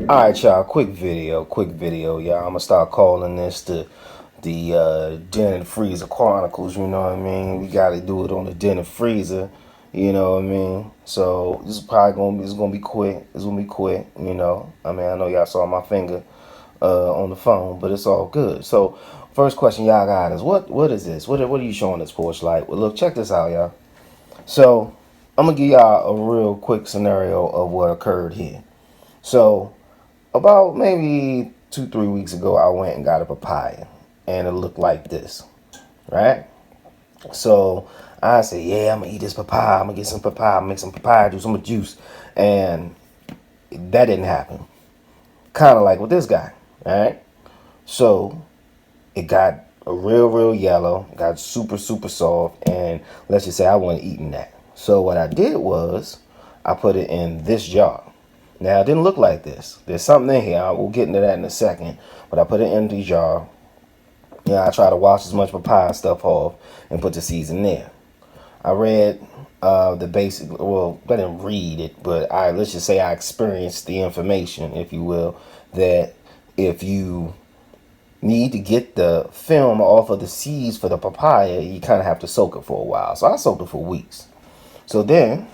Alright, y'all, quick video, y'all. I'm gonna start calling this the Den and Freezer Chronicles, you know what I mean? We gotta do it on the Den and Freezer, you know what I mean? So this is probably gonna be quick. It's gonna be quick, you know. I mean, I know y'all saw my finger on the phone, but it's all good. So first question y'all got is what is this? What are you showing this porch light? Well, look, check this out, y'all. So I'm gonna give y'all a real quick scenario of what occurred here. So about maybe 2, 3 weeks ago, I went and got a papaya, and it looked like this, right? So I said, yeah, I'm gonna eat this papaya. I'm gonna get some papaya, make some papaya juice, some juice, and that didn't happen. Kind of like with this guy, all right? So it got a real yellow, got super soft, and let's just say I wasn't eating that. So what I did was I put it in this jar. Now it didn't look like this. There's something in here. We'll get into that in a second. But I put it in the jar. Yeah, I try to wash as much papaya stuff off and put the seeds in there. I read the basic. Well, I didn't read it, but let's just say I experienced the information, if you will, that if you need to get the film off of the seeds for the papaya, you kind of have to soak it for a while. So I soaked it for weeks. So then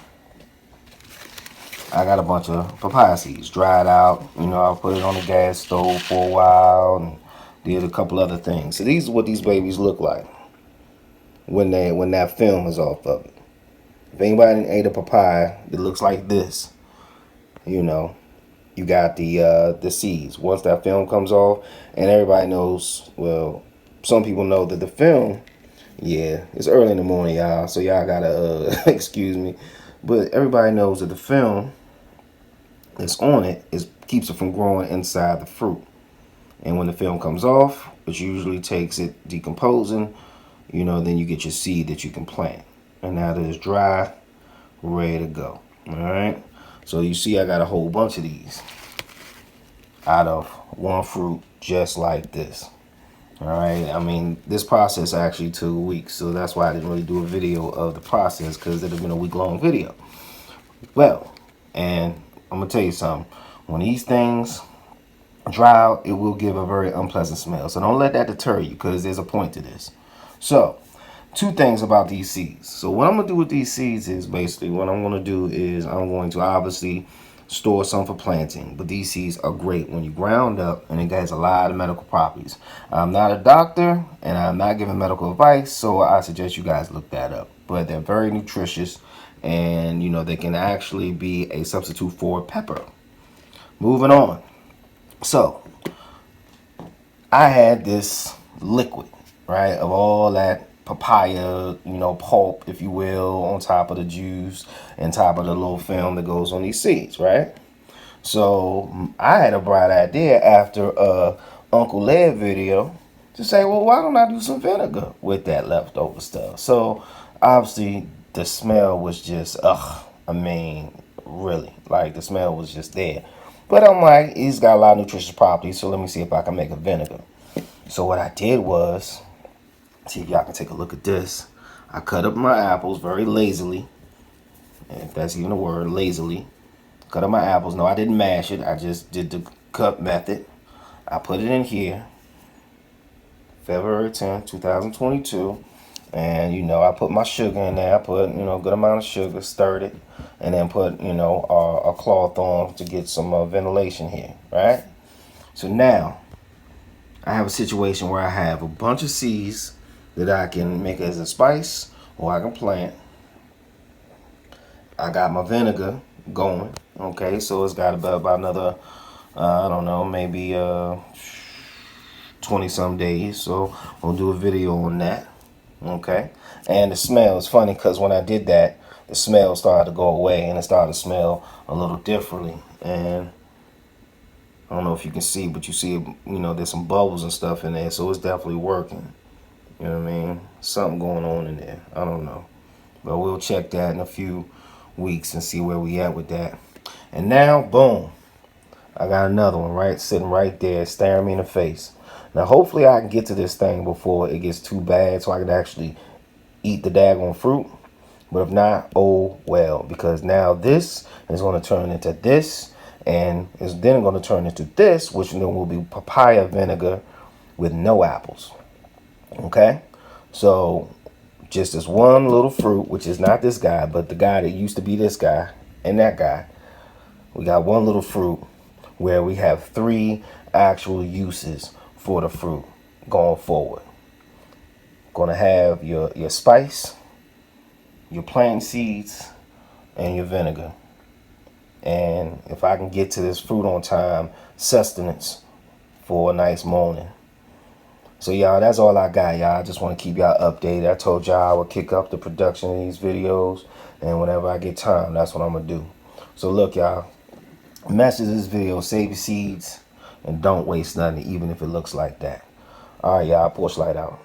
I got a bunch of papaya seeds dried out. You know, I put it on the gas stove for a while and did a couple other things. So these are what these babies look like when that film is off of it. If anybody ate a papaya that looks like this, you know, you got the seeds. Once that film comes off, and everybody knows, well, some people know that the film, yeah, it's early in the morning, y'all, so y'all gotta excuse me, but everybody knows that the film that's on it keeps it from growing inside the fruit. And when the film comes off, which usually takes it decomposing, you know, then you get your seed that you can plant. And now that it's dry, ready to go. All right. So you see I got a whole bunch of these out of one fruit just like this. All right. I mean, this process actually took weeks, so that's why I didn't really do a video of the process, because it'd have been a week-long video. Well, and I'm gonna tell you something. When these things dry out, it will give a very unpleasant smell. So don't let that deter you, because there's a point to this. So, two things about these seeds. So what I'm gonna do with these seeds is basically what I'm gonna do is I'm going to obviously store some for planting. But these seeds are great when you ground up, and it has a lot of medical properties. I'm not a doctor and I'm not giving medical advice, so I suggest you guys look that up. But they're very nutritious, and you know they can actually be a substitute for pepper. Moving on. So I had this liquid, right, of all that papaya, you know, pulp, if you will, on top of the juice and top of the little film that goes on these seeds, right? So I had a bright idea after Uncle Led video to say, well, why don't I do some vinegar with that leftover stuff? So obviously the smell was just, ugh, I mean, really, like the smell was just there. But I'm like, he's got a lot of nutritious properties, so let me see if I can make a vinegar. So what I did was, see if y'all can take a look at this. I cut up my apples very lazily, if that's even a word, lazily. Cut up my apples. No, I didn't mash it. I just did the cut method. I put it in here, February 10th, 2022. And, you know, I put my sugar in there. I put, you know, a good amount of sugar, stirred it, and then put, you know, a cloth on to get some ventilation here, right? So now, I have a situation where I have a bunch of seeds that I can make as a spice or I can plant. I got my vinegar going, okay, so it's got about another, I don't know, maybe 20 some days, so we'll do a video on that, okay. And the smell is funny because when I did that, the smell started to go away and it started to smell a little differently. And I don't know if you can see, but you see, you know, there's some bubbles and stuff in there, so it's definitely working. You know what I mean? Something going on in there. I don't know. But we'll check that in a few weeks and see where we at with that. And now, boom, I got another one right sitting right there staring me in the face. Now, hopefully I can get to this thing before it gets too bad so I can actually eat the daggone fruit. But if not, oh well, because now this is going to turn into this, And it's then going to turn into this, which then will be papaya vinegar with no apples. Okay, so just this one little fruit, which is not this guy, but the guy that used to be this guy and that guy. We got one little fruit where we have 3 actual uses for the fruit going forward. Going to have your spice, your plant seeds, and your vinegar. And if I can get to this fruit on time, sustenance for a nice morning. So y'all, that's all I got, y'all. I just want to keep y'all updated. I told y'all I would kick up the production of these videos, and whenever I get time, that's what I'm gonna do. So look, y'all, message this video: save your seeds and don't waste nothing, even if it looks like that. All right, y'all, Porch Light out.